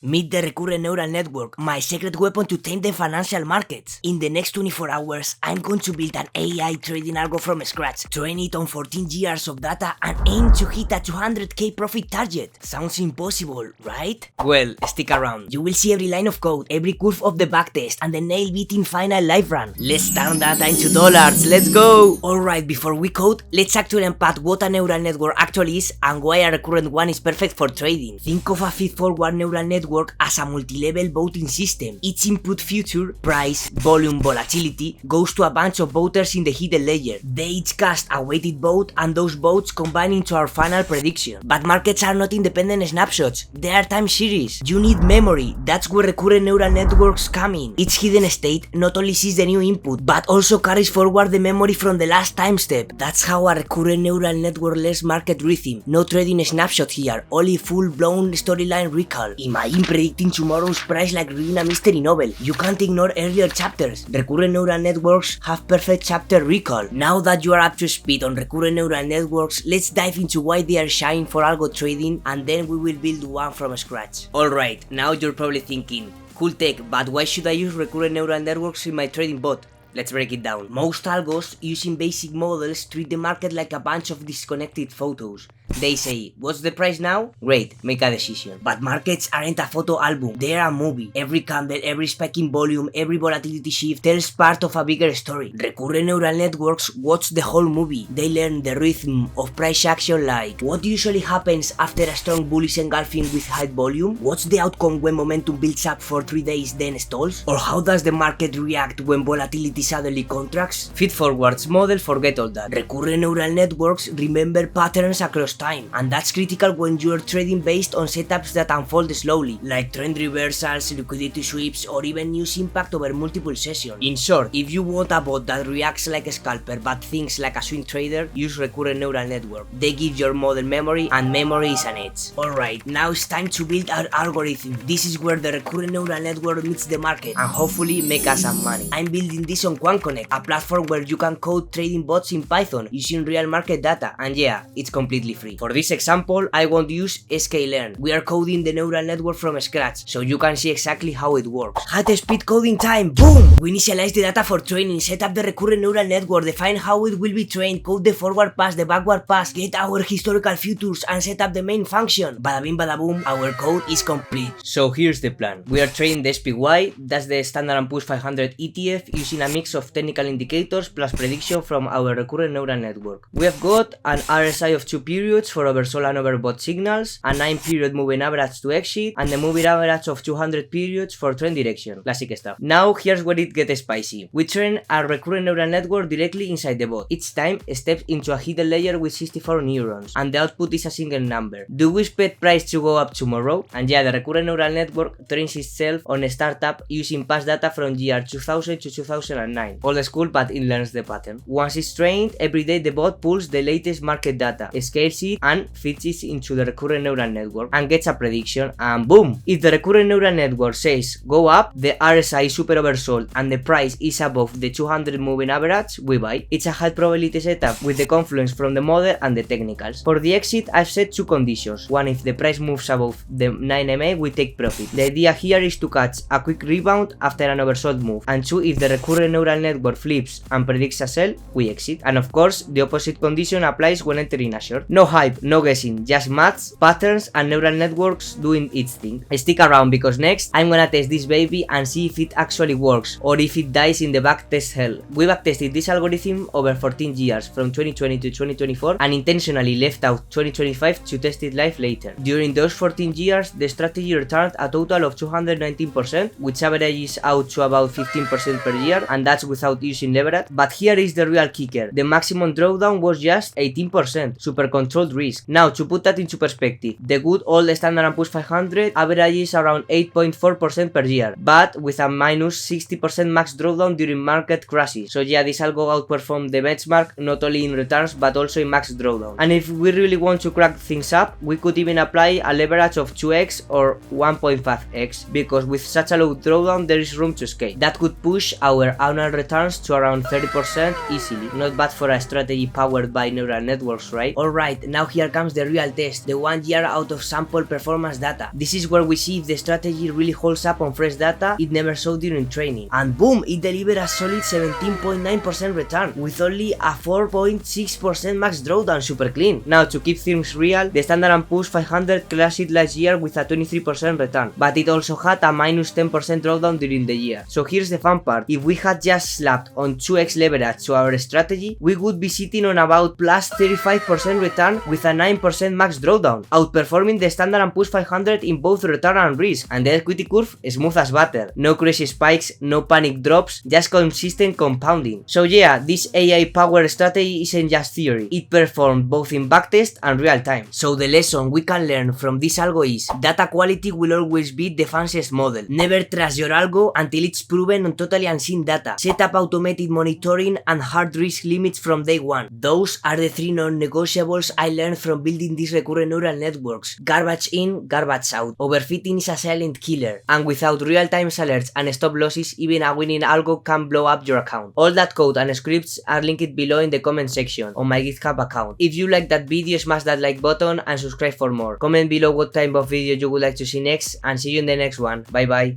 Meet the recurrent neural network, my secret weapon to tame the financial markets. In the next 24 hours, I'm going to build an AI trading algo from scratch, train it on 14 years of data, and aim to hit a 200k profit target. Sounds impossible, right? Well, stick around. You will see every line of code, every curve of the backtest, and the nail-beating final live run. Let's turn data into dollars, let's go! Alright, before we code, let's actually unpack what a neural network actually is and why a recurrent one is perfect for trading. Think of a feed-forward neural network as a multi-level voting system. Each input future, price, volume, volatility goes to a bunch of voters in the hidden layer. They each cast a weighted vote and those votes combine into our final prediction. But markets are not independent snapshots, they are time series. You need memory, that's where recurrent neural networks come in. Each hidden state not only sees the new input, but also carries forward the memory from the last time step. That's how a recurrent neural network learns market rhythm. No trading snapshot here, only full-blown storyline recall. Imagine predicting tomorrow's price like reading a mystery novel. You can't ignore earlier chapters. Recurrent neural networks have perfect chapter recall. Now that you are up to speed on recurrent neural networks, let's dive into why they are shying for algo trading, and then we will build one from scratch. Alright, now you're probably thinking, cool tech, but why should I use recurrent neural networks in my trading bot? Let's break it down. Most algos using basic models treat the market like a bunch of disconnected photos. They say, what's the price now? Great, make a decision. But markets aren't a photo album, they're a movie. Every candle, every spike in volume, every volatility shift tells part of a bigger story. Recurrent neural networks watch the whole movie. They learn the rhythm of price action, like what usually happens after a strong bullish engulfing with high volume? What's the outcome when momentum builds up for 3 days then stalls? Or how does the market react when volatility suddenly contracts? Feed-forwards model forget all that. Recurrent neural networks remember patterns across time, and that's critical when you're trading based on setups that unfold slowly, like trend reversals, liquidity sweeps, or even news impact over multiple sessions. In short, if you want a bot that reacts like a scalper but thinks like a swing trader, use recurrent neural network. They give your model memory, and memory is an edge. Alright, now it's time to build our algorithm. This is where the recurrent neural network meets the market, and hopefully make us some money. I'm building this on QuantConnect, a platform where you can code trading bots in Python using real market data, and yeah, it's completely free. For this example, I won't use sklearn. We are coding the neural network from scratch, so you can see exactly how it works. High speed coding time, boom! We initialize the data for training, set up the recurrent neural network, define how it will be trained, code the forward pass, the backward pass, get our historical futures, and set up the main function. Bada bing bada boom, our code is complete. So here's the plan. We are training the SPY, that's the Standard & Poor's 500 ETF, using a mix of technical indicators plus prediction from our recurrent neural network. We have got an RSI of 2 periods for oversold and overbought signals, a 9-period moving average to exit, and the moving average of 200 periods for trend direction. Classic stuff. Now here's where it gets spicy. We train a recurrent neural network directly inside the bot. Each time steps into a hidden layer with 64 neurons, and the output is a single number. Do we expect price to go up tomorrow? And yeah, the recurrent neural network trains itself on a startup using past data from year 2000 to 2009. Old school, but it learns the pattern. Once it's trained, every day the bot pulls the latest market data, scales it, and feeds it into the recurrent neural network and gets a prediction, and boom! If the recurrent neural network says go up, the RSI is super oversold and the price is above the 200 moving average, we buy. It's a high probability setup with the confluence from the model and the technicals. For the exit, I've set 2 conditions. One, if the price moves above the 9MA, we take profit. The idea here is to catch a quick rebound after an oversold move. And 2, if the recurrent neural network flips and predicts a sell, we exit. And of course, the opposite condition applies when entering a short. No hype, no guessing, just maths, patterns, and neural networks doing its thing. Stick around because next I'm gonna test this baby and see if it actually works or if it dies in the backtest hell. We backtested this algorithm over 14 years from 2020 to 2024 and intentionally left out 2025 to test it live later. During those 14 years, the strategy returned a total of 219%, which averages out to about 15% per year, and that's without using leverage. But here is the real kicker. The maximum drawdown was just 18%, super controlled risk. Now, to put that into perspective, the good old Standard & Poor's 500 averages around 8.4% per year, but with a minus 60% max drawdown during market crashes. So yeah, this algo outperformed the benchmark not only in returns but also in max drawdown. And if we really want to crack things up, we could even apply a leverage of 2x or 1.5x, because with such a low drawdown there is room to scale. That could push our annual returns to around 30% easily. Not bad for a strategy powered by neural networks, right? Alright, Now here comes the real test, the 1 year out of sample performance data. This is where we see if the strategy really holds up on fresh data it never showed during training. And boom, it delivered a solid 17.9% return, with only a 4.6% max drawdown, super clean. Now to keep things real, the Standard & Poor's 500 crashed it last year with a 23% return, but it also had a minus 10% drawdown during the year. So here's the fun part, if we had just slapped on 2x leverage to our strategy, we would be sitting on about plus 35% return with a 9% max drawdown, outperforming the Standard & Poor's 500 in both return and risk, and the equity curve is smooth as butter. No crazy spikes, no panic drops, just consistent compounding. So yeah, this AI power strategy isn't just theory, it performed both in backtest and real time. So the lesson we can learn from this algo is, data quality will always be the fanciest model. Never trust your algo until it's proven on totally unseen data. Set up automated monitoring and hard risk limits from day one. Those are the 3 non-negotiables I learned from building these recurrent neural networks. Garbage in, garbage out. Overfitting is a silent killer, and without real-time alerts and stop losses, even a winning algo can blow up your account. All that code and scripts are linked below in the comment section on my GitHub account. If you like that video, smash that like button and subscribe for more. Comment below what type of video you would like to see next, and see you in the next one. Bye bye.